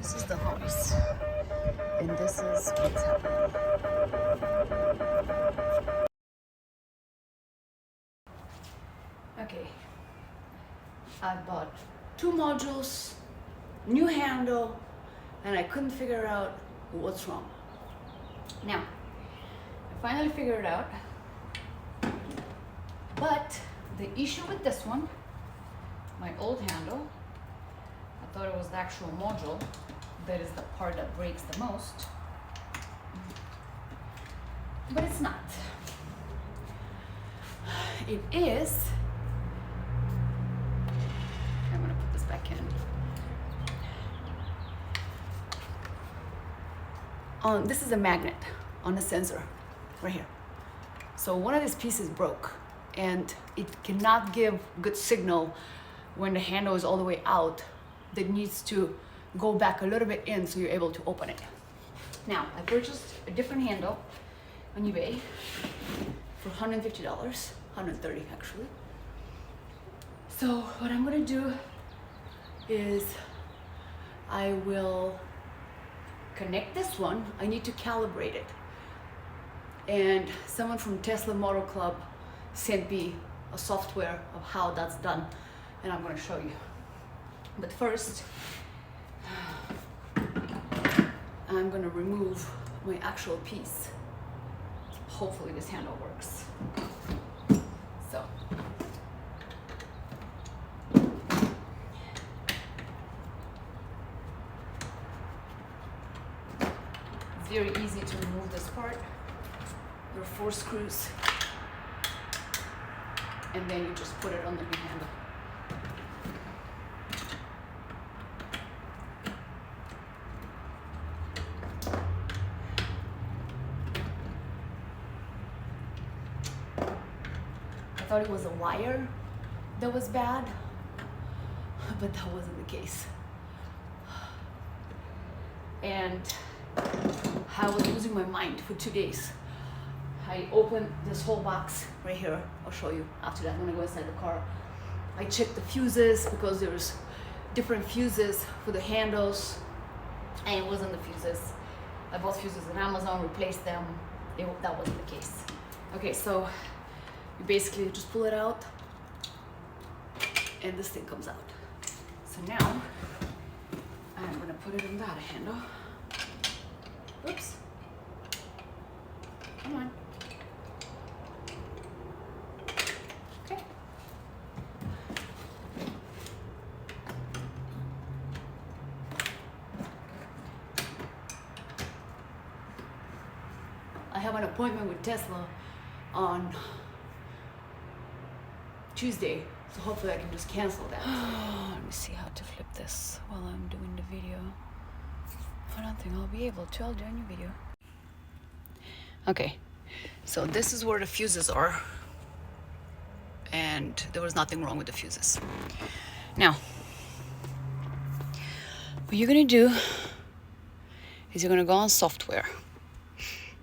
This is the harness, and this is what's happening. Okay, I bought 2 modules, new handle, and I couldn't figure out what's wrong. Now, I finally figured it out, but the issue with this one, my old handle, I thought it was the actual module that is the part that breaks the most, but it's not. It is, I'm gonna put this back in. This is a magnet on the sensor, right here. So one of these pieces broke, and it cannot give good signal when the handle is all the way out. That needs to go back a little bit in so you're able to open it. Now, I purchased a different handle on eBay for $150, $130 actually. So what I'm gonna do is I will connect this one. I need to calibrate it. And someone from Tesla Motor Club sent me a software of how that's done, and I'm gonna show you. But first, I'm gonna remove my actual piece. Hopefully this handle works. So. It's very easy to remove this part. There are 4 screws. And then you just put it on the new handle. I thought it was a wire that was bad, but that wasn't the case. And I was losing my mind for 2 days. I opened this whole box right here. I'll show you after that when I go inside the car. I checked the fuses because there's different fuses for the handles, and it wasn't the fuses. I bought fuses on Amazon, replaced them. That wasn't the case. Okay, so you basically just pull it out, and this thing comes out. So now I'm gonna put it in that handle. Oops. Come on. Okay. I have an appointment with Tesla on Tuesday, so hopefully I can just cancel that. Let me see how to flip this while I'm doing the video. I don't think I'll be able to. I'll do a new video. Okay, so this is where the fuses are, and there was nothing wrong with the fuses. Now, what you're gonna do is you're gonna go on software.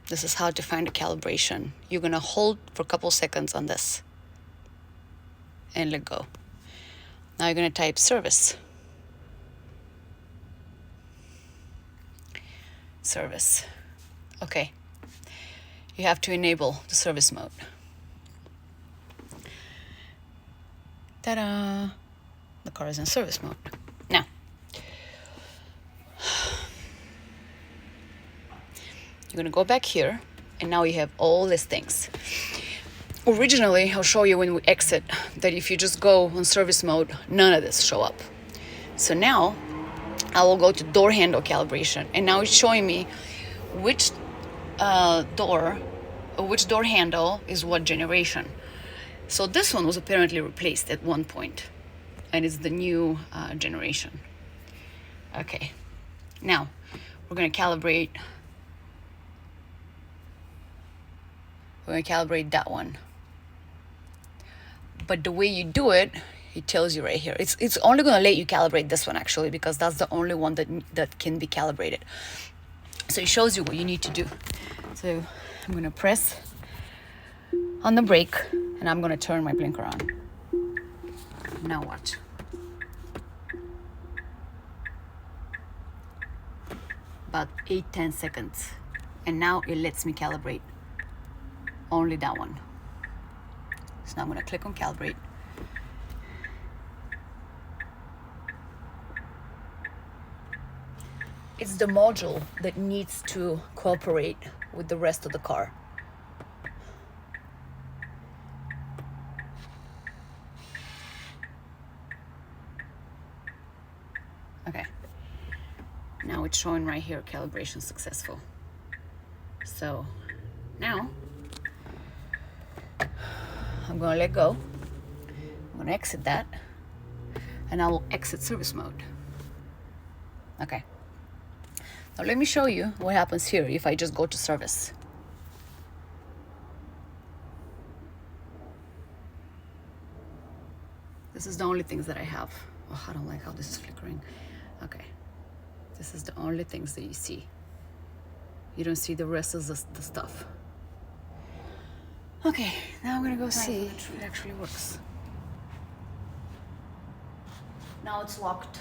This is how to find the calibration. You're gonna hold for a couple seconds on this and let go. Now you're gonna type service. Service. Okay. You have to enable the service mode. Ta-da! The car is in service mode. Now, you're gonna go back here, and now you have all these things. Originally, I'll show you when we exit that if you just go on service mode, none of this show up. So now, I will go to door handle calibration, and now it's showing me which door handle is what generation. So this one was apparently replaced at one point, and it's the new generation. Okay, now we're gonna calibrate. We're gonna calibrate that one. But the way you do it, it tells you right here. It's only gonna let you calibrate this one actually, because that's the only one that can be calibrated. So it shows you what you need to do. So I'm gonna press on the brake, and I'm gonna turn my blinker on. Now watch. about 8-10 seconds. And now it lets me calibrate only that one. So now I'm gonna click on calibrate. It's the module that needs to cooperate with the rest of the car. Okay, now it's showing right here, calibration successful. So now I'm gonna let go. I'm gonna exit that, and I will exit service mode. Okay. Now let me show you what happens here if I just go to service. This is the only things that I have. Oh, I don't like how this is flickering. Okay. This is the only things that you see. You don't see the rest of the stuff. Okay, now I'm gonna go see if it actually works. Now it's locked.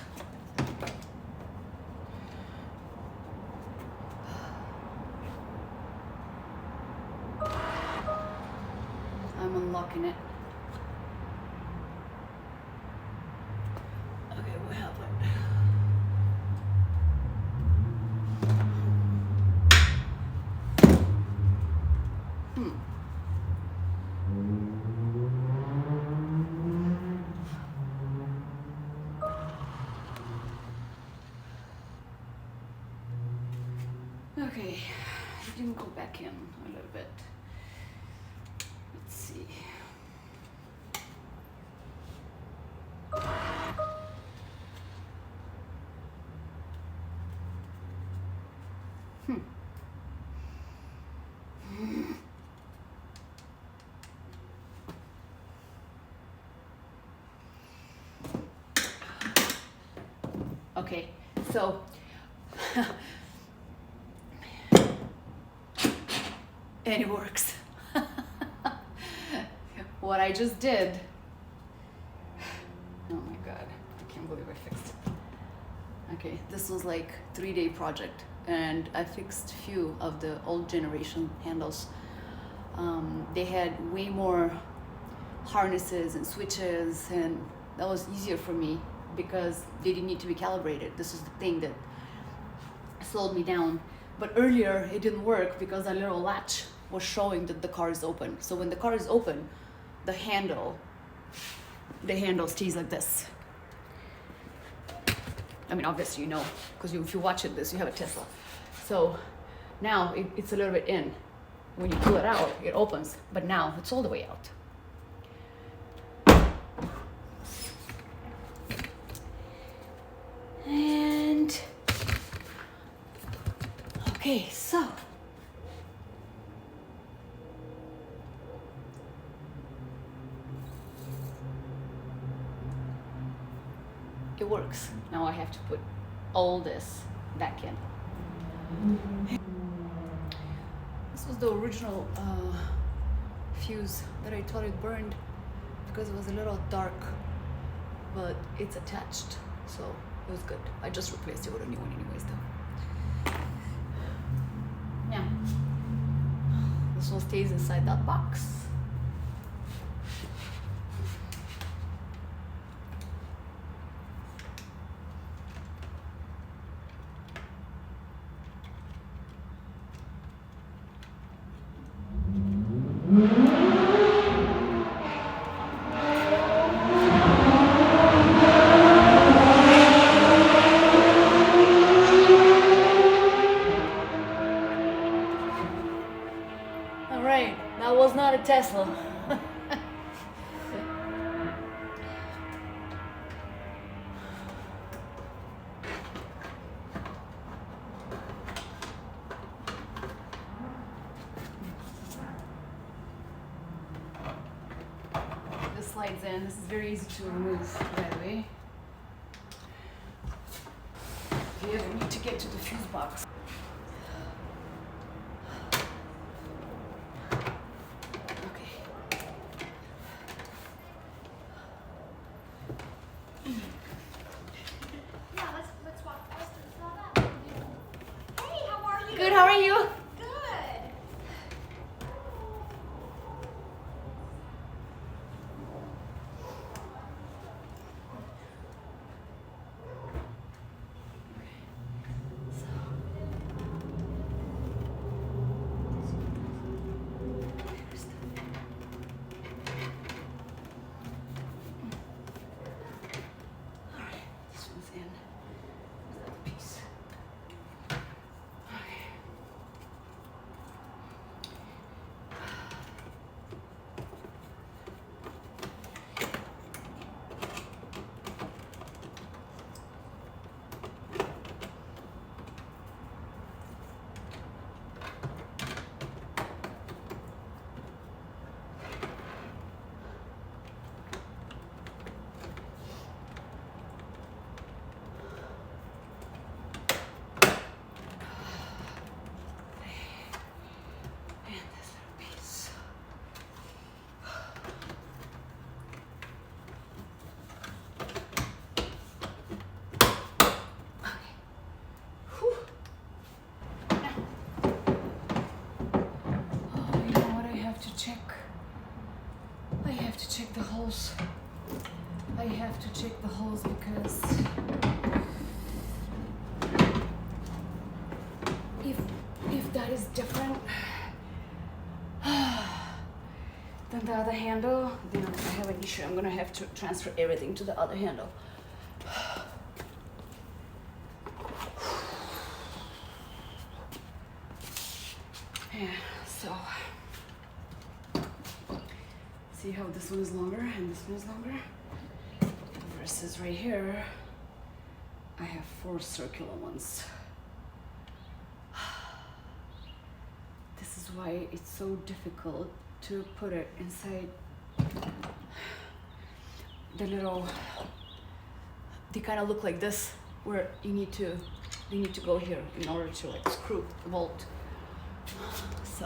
I'm unlocking it. Okay, what happened? Okay, it didn't go back in a little bit. Let's see. Okay, so and it works. What I just did, oh my god, I can't believe I fixed it. Okay, this was like 3-day project, and I fixed a few of the old generation handles. They had way more harnesses and switches, and that was easier for me because they didn't need to be calibrated. This is the thing that slowed me down. But earlier it didn't work because that little latch was showing that the car is open. So when the car is open, the handle stays like this. I mean, obviously you know, because if you watch this, you have a Tesla. So now it's a little bit in. When you pull it out, it opens, but now it's all the way out. And okay, so it works. Now I have to put all this back in. This was the original fuse that I thought it burned because it was a little dark, but it's attached, so it was good. I just replaced it with a new one anyways though. Yeah. This one stays inside that box. All right, that was not a Tesla. This slides in. This is very easy to remove, by the way. If you ever need to get to the fuse box. are you? Good. This one's in. That piece. Okay. And this little piece. Okay. Whew. Now. Oh, you know what I have to check? I have to check the holes. I have to check the holes because if that is different than the other handle, then I'm gonna have an issue. I'm gonna have to transfer everything to the other handle. Yeah, so see how this one is longer and this one is longer? Versus right here, I have 4 circular ones. This is why it's so difficult to put it inside the little, they kind of look like this, where they need to go here in order to like screw the bolt. So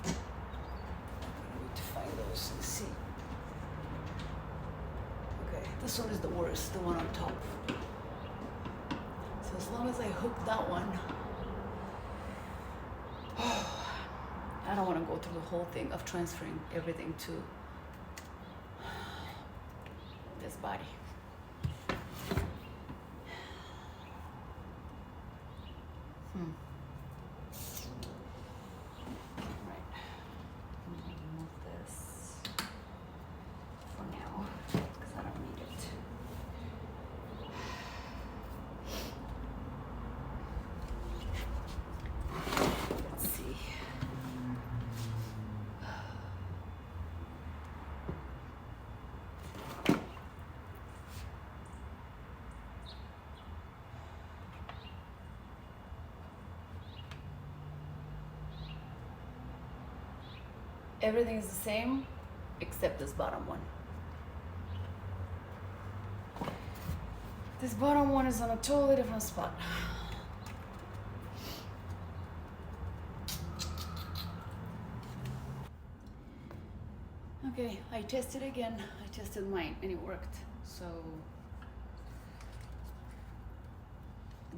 I need to find those and see. Okay, this one is the worst, the one on top. So as long as I hook that one, I don't want to go through the whole thing of transferring everything to this body. Right. I'm going to remove this for now because I don't need it. Let's see. Everything is the same except this bottom one. This bottom one is on a totally different spot. Okay, I tested again. I tested mine and it worked. So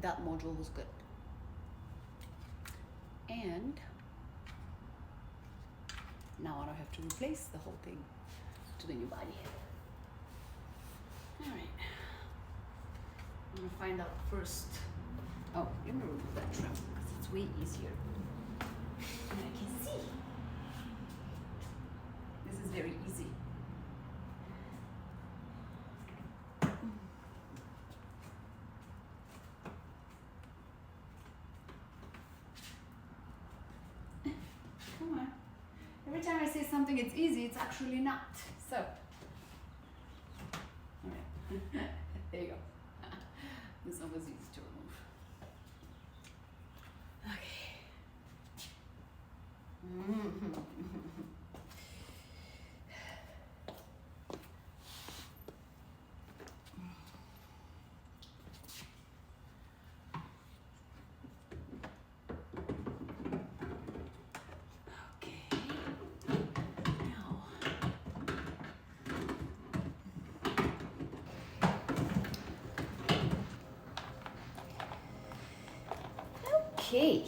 that module was good. And now I don't have to replace the whole thing to the new body. All right. I'm gonna find out first. Oh, let me remove that trim because it's way easier. And I can see. This is very easy. Come on. Every time I say something it's easy, it's actually not. So, all right. There you go. This one was easy to remove. Okay. Okay.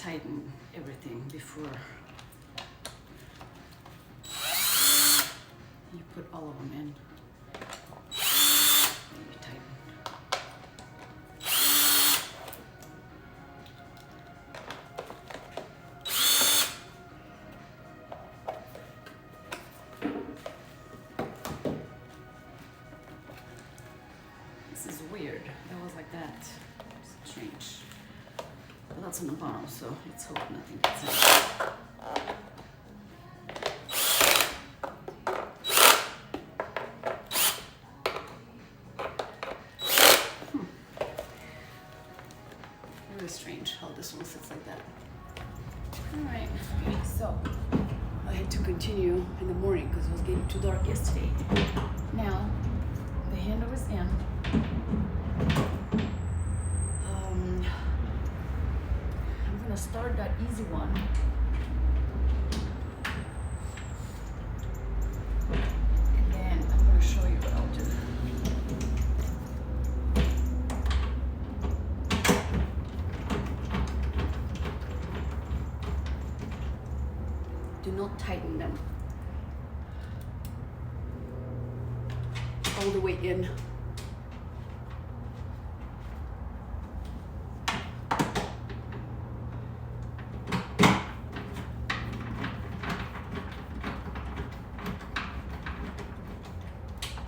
tighten everything before you put all of them in. You tighten. This is weird. That was like that. It's strange. But that's on the bottom, so let's hope nothing gets in. Very strange how this one sits like that. Alright, so I had to continue in the morning because it was getting too dark yesterday. Now, the handle is in. I'm gonna start that easy one. And then I'm gonna show you what I'll do. Do not tighten them all the way in.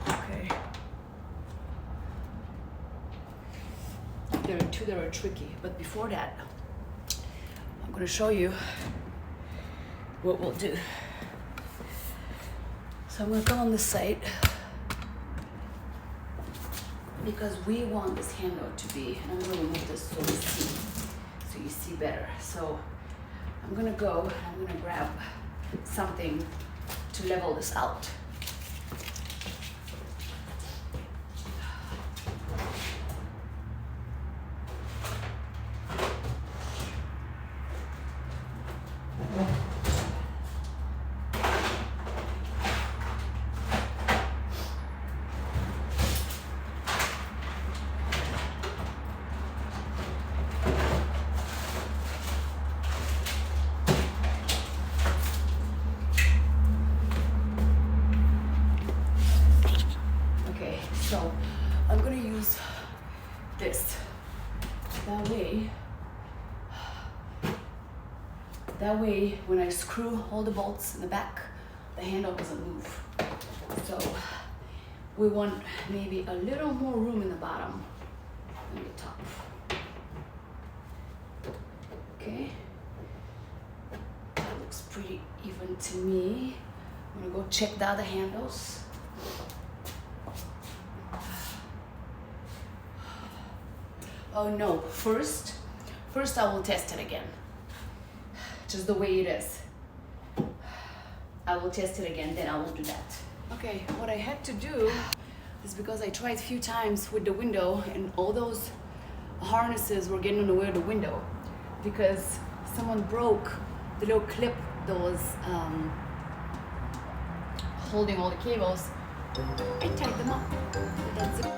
Okay. There are two that are tricky, but before that, I'm going to show you what we'll do. So I'm going to come on this side because we want this handle to be, and I'm going to remove this so you see better. So I'm going to go, I'm going to grab something to level this out. So I'm gonna use this. That way when I screw all the bolts in the back, the handle doesn't move. So we want maybe a little more room in the bottom than the top. Okay, that looks pretty even to me. I'm gonna go check the other handles. Oh no, first I will test it again. Just the way it is. I will test it again, then I will do that. Okay, what I had to do is because I tried a few times with the window and all those harnesses were getting in the way of the window because someone broke the little clip that was holding all the cables. I tied them up. That's it.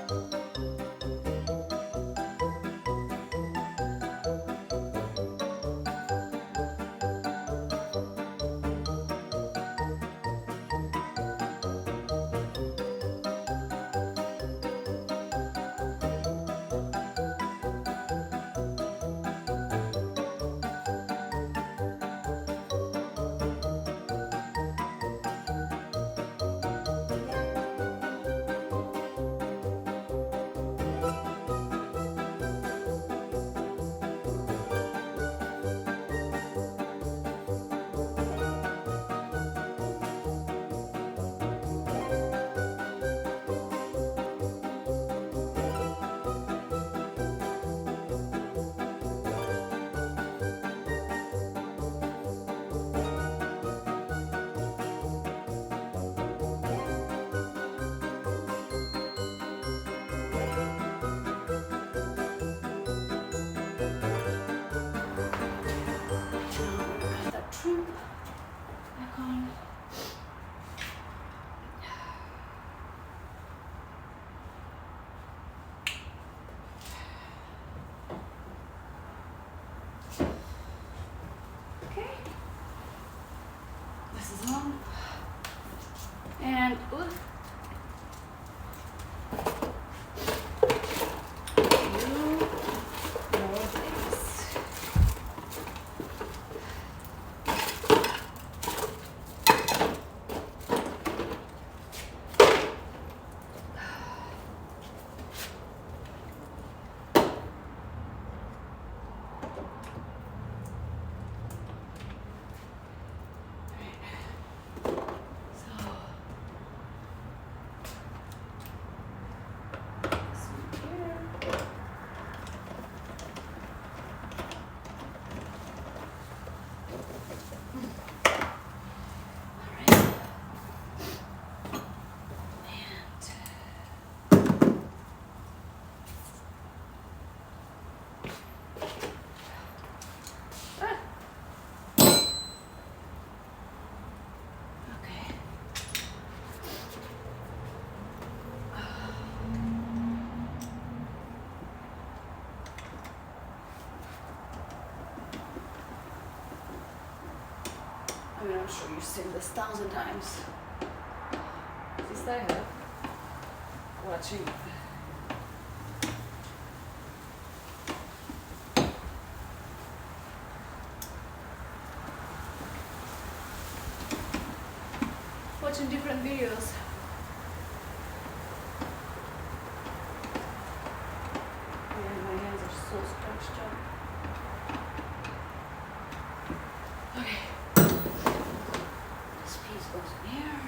sure you've seen this 1,000 times. At least I have. Watching. Watching different videos. And my hands are so stretched out. Okay. This piece goes in here.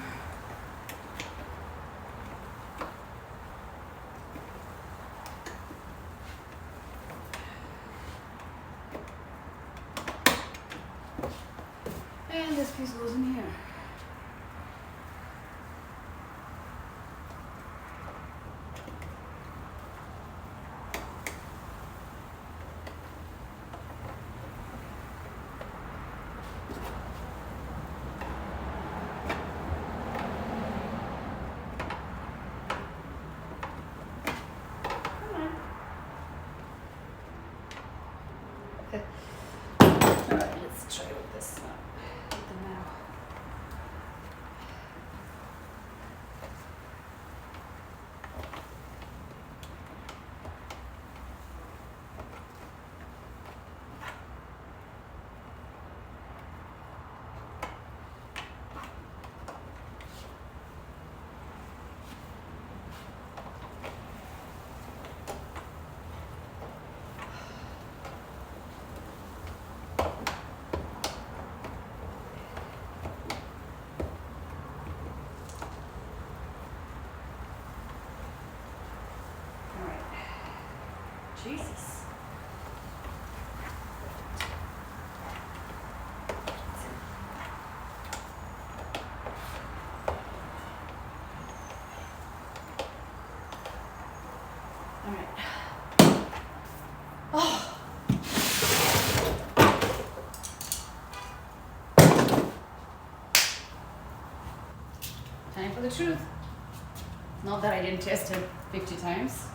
And this piece goes in here. Alright, let's try with this now. With the now. Jesus. All right. Oh. Time for the truth. Not that I didn't test it 50 times.